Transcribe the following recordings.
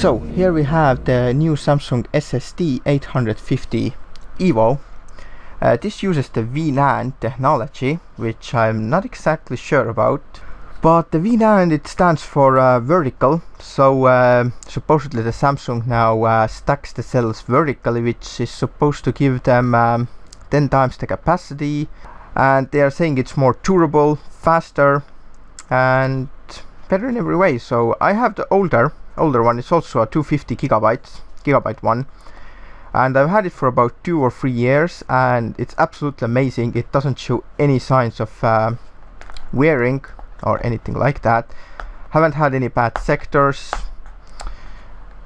So here we have the new Samsung SSD 850 EVO. This uses the VNAND technology, which I'm not exactly sure about. But the VNAND, it stands for vertical, so supposedly the Samsung now stacks the cells vertically, which is supposed to give them 10 times the capacity, and they are saying it's more durable, faster, and better in every way. So I have the older one. It's also a 250 gigabyte one, and I've had it for about 2 or 3 years, and it's absolutely amazing. It doesn't show any signs of wearing or anything like that. Haven't had any bad sectors.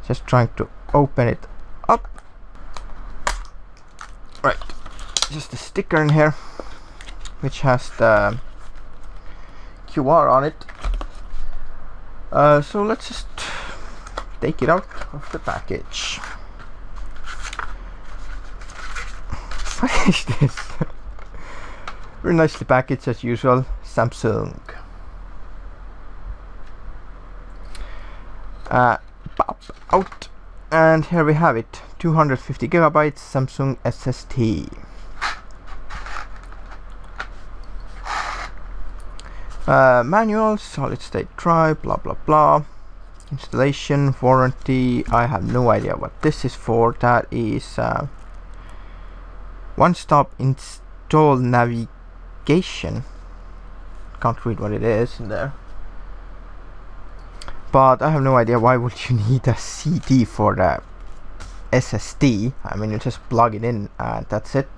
Just trying to open it up. Right, just a sticker in here which has the QR on it. So let's just take it out of the package. What is this? Very nicely packaged as usual. Samsung. Pop out, and here we have it. 250 gigabytes Samsung SSD. Manual, solid state drive, blah blah blah. Installation, warranty, I have no idea what this is for. That is one-stop install navigation. Can't read what it is in there. But I have no idea why would you need a CD for the SSD. I mean, you just plug it in and that's it.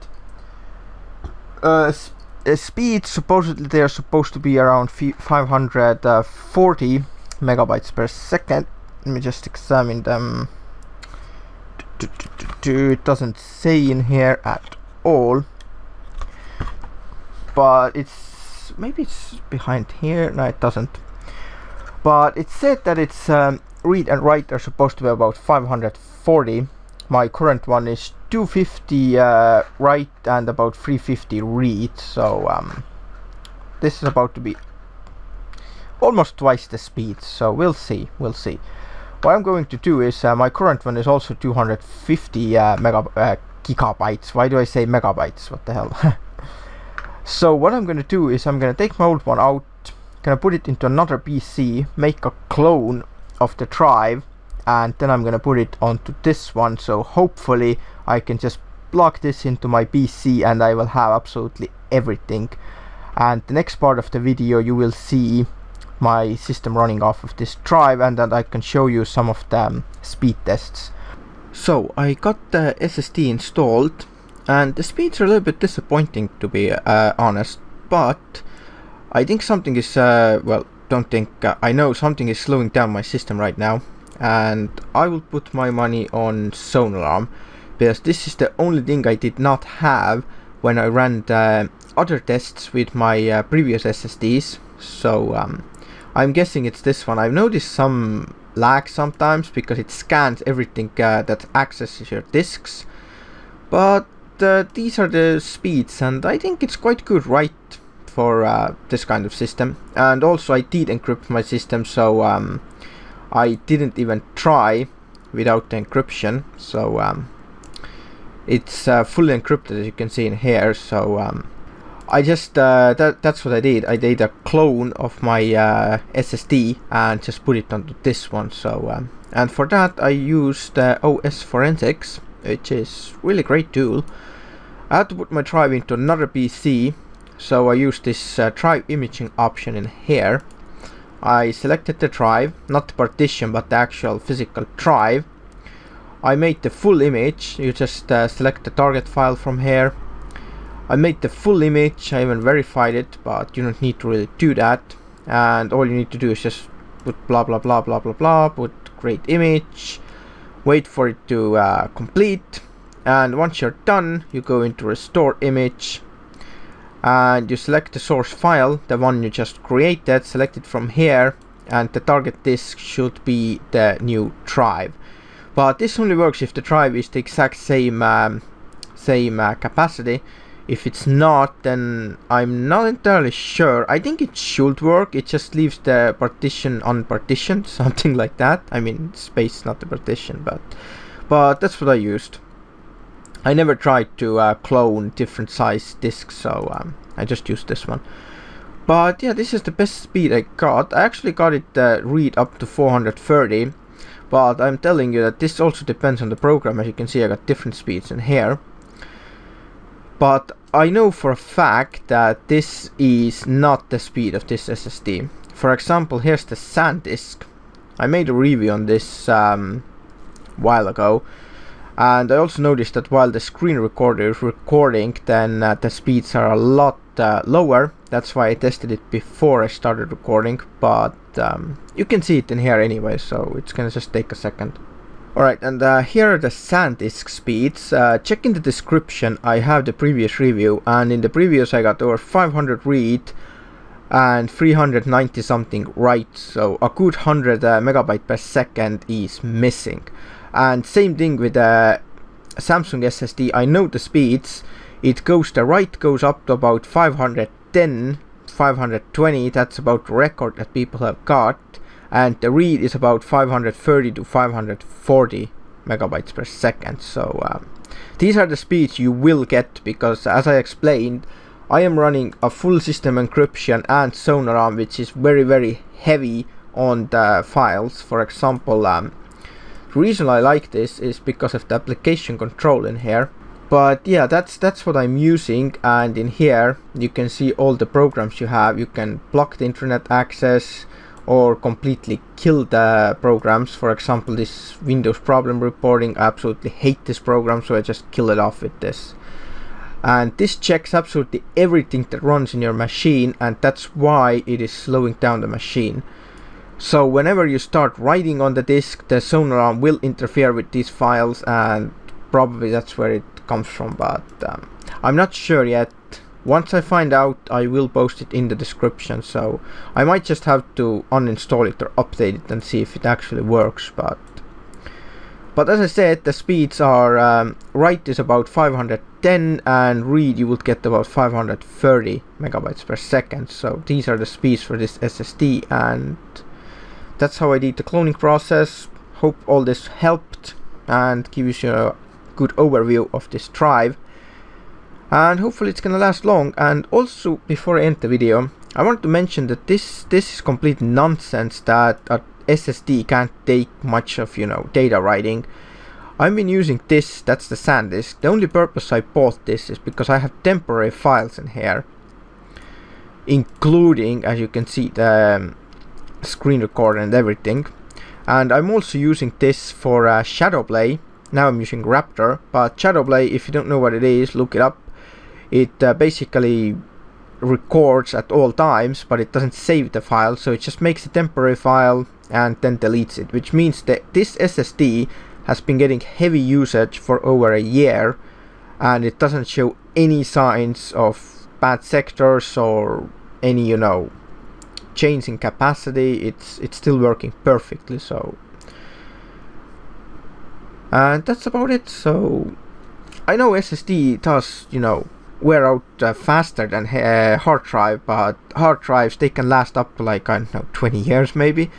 Speed, supposedly they are supposed to be around 540 megabytes per second. Let me just examine them. It doesn't say in here at all, but maybe it's behind here. No, it doesn't. But it said that its read and write are supposed to be about 540. My current one is 250 write and about 350 read, so this is about to be almost twice the speed, so we'll see. What I'm going to do is, my current one is also 250 gigabytes. Why do I say megabytes? What the hell? So what I'm going to do is I'm going to take my old one out, gonna put it into another PC, make a clone of the drive, and then I'm gonna put it onto this one. So hopefully I can just plug this into my PC and I will have absolutely everything. And the next part of the video you will see my system running off of this drive, and then I can show you some of the speed tests. So I got the SSD installed, and the speeds are a little bit disappointing, to be honest, but I think something is I know something is slowing down my system right now, and I will put my money on Sonalarm, because this is the only thing I did not have when I ran the other tests with my previous SSDs. So I'm guessing it's this one. I've noticed some lag sometimes because it scans everything that accesses your disks, but these are the speeds, and I think it's quite good right for this kind of system. And also I did encrypt my system, so I didn't even try without the encryption, so it's fully encrypted, as you can see in here. So I just that's what I did. I did a clone of my SSD and just put it onto this one. So and for that I used OS Forensics, which is really great tool. I had to put my drive into another PC, so I used this drive imaging option in here. I selected the drive, not the partition but the actual physical drive. I made the full image. You just select the target file from here. I made the full image. I even verified it, but you don't need to really do that. And all you need to do is just put blah blah blah blah blah blah, put great image, wait for it to complete, and once you're done you go into restore image and you select the source file, the one you just created, select it from here, and the target disk should be the new drive. But this only works if the drive is the exact same capacity. If it's not, then I'm not entirely sure. I think it should work. It just leaves the partition unpartitioned, something like that. I mean, space, not the partition, but that's what I used. I never tried to clone different size disks, so I just used this one. But yeah, this is the best speed I got. I actually got it read up to 430, but I'm telling you that this also depends on the program. As you can see, I got different speeds in here. But I know for a fact that this is not the speed of this SSD. For example, here's the SanDisk. I made a review on this while ago, and I also noticed that while the screen recorder is recording, then the speeds are a lot lower. That's why I tested it before I started recording, but you can see it in here anyway, so it's gonna just take a second. Alright, and here are the SanDisk speeds. Check in the description, I have the previous review, and in the previous I got over 500 read and 390 something write, so a good 100 megabyte per second is missing. And same thing with the Samsung SSD. I know the speeds. The write goes up to about 510, 520, that's about the record that people have got. And the read is about 530 to 540 megabytes per second. So these are the speeds you will get, because as I explained, I am running a full system encryption and Sonaram, which is very, very heavy on the files. For example, the reason I like this is because of the application control in here. But yeah, that's what I'm using, and in here you can see all the programs you have. You can block the internet access or completely kill the programs. For example, this Windows problem reporting, I absolutely hate this program, so I just kill it off with this. And this checks absolutely everything that runs in your machine, and that's why it is slowing down the machine. So whenever you start writing on the disk, the Sonaram will interfere with these files, and probably that's where it comes from, but I'm not sure yet. Once I find out, I will post it in the description, so I might just have to uninstall it or update it and see if it actually works. But as I said, the speeds are write is about 510 and read you would get about 530 megabytes per second. So these are the speeds for this SSD, and that's how I did the cloning process. Hope all this helped and gives you a good overview of this drive, and hopefully it's gonna last long. And also, before I end the video, I want to mention that this is complete nonsense that a SSD can't take much of, data writing. I've been using this, that's the SanDisk. The only purpose I bought this is because I have temporary files in here, including, as you can see, the screen recorder and everything. And I'm also using this for Shadowplay. Now I'm using Raptor, but Shadowplay, if you don't know what it is, look it up. It basically records at all times, but it doesn't save the file, so it just makes a temporary file and then deletes it, which means that this SSD has been getting heavy usage for over a year, and it doesn't show any signs of bad sectors or any, change in capacity. It's still working perfectly. So, and that's about it. So I know SSD does, wear out faster than hard drive, but hard drives, they can last up to like, I don't know, 20 years maybe.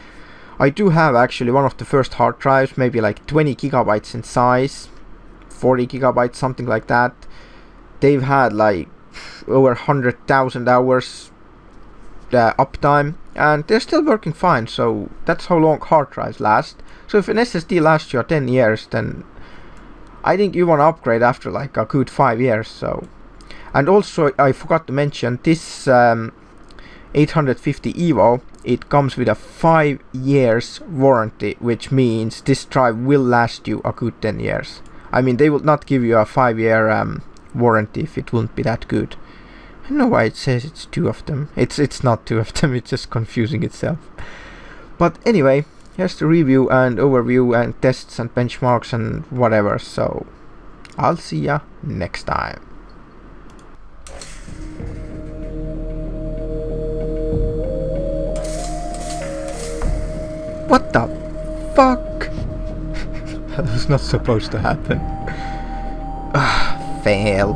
I do have actually one of the first hard drives, maybe like 20 gigabytes in size, 40 gigabytes, something like that. They've had like over 100,000 hours uptime, and they're still working fine. So that's how long hard drives last. So if an SSD lasts you 10 years, then I think you want to upgrade after like a good 5 years. So, and also I forgot to mention this 850 EVO, it comes with a 5 years warranty, which means this drive will last you a good 10 years. I mean, they will not give you a 5-year warranty if it wouldn't be that good. I don't know why it says it's 2 of them. It's not 2 of them, it's just confusing itself. But anyway, here's the review and overview and tests and benchmarks and whatever. So I'll see ya next time. What the fuck? That was not supposed to happen. Fail.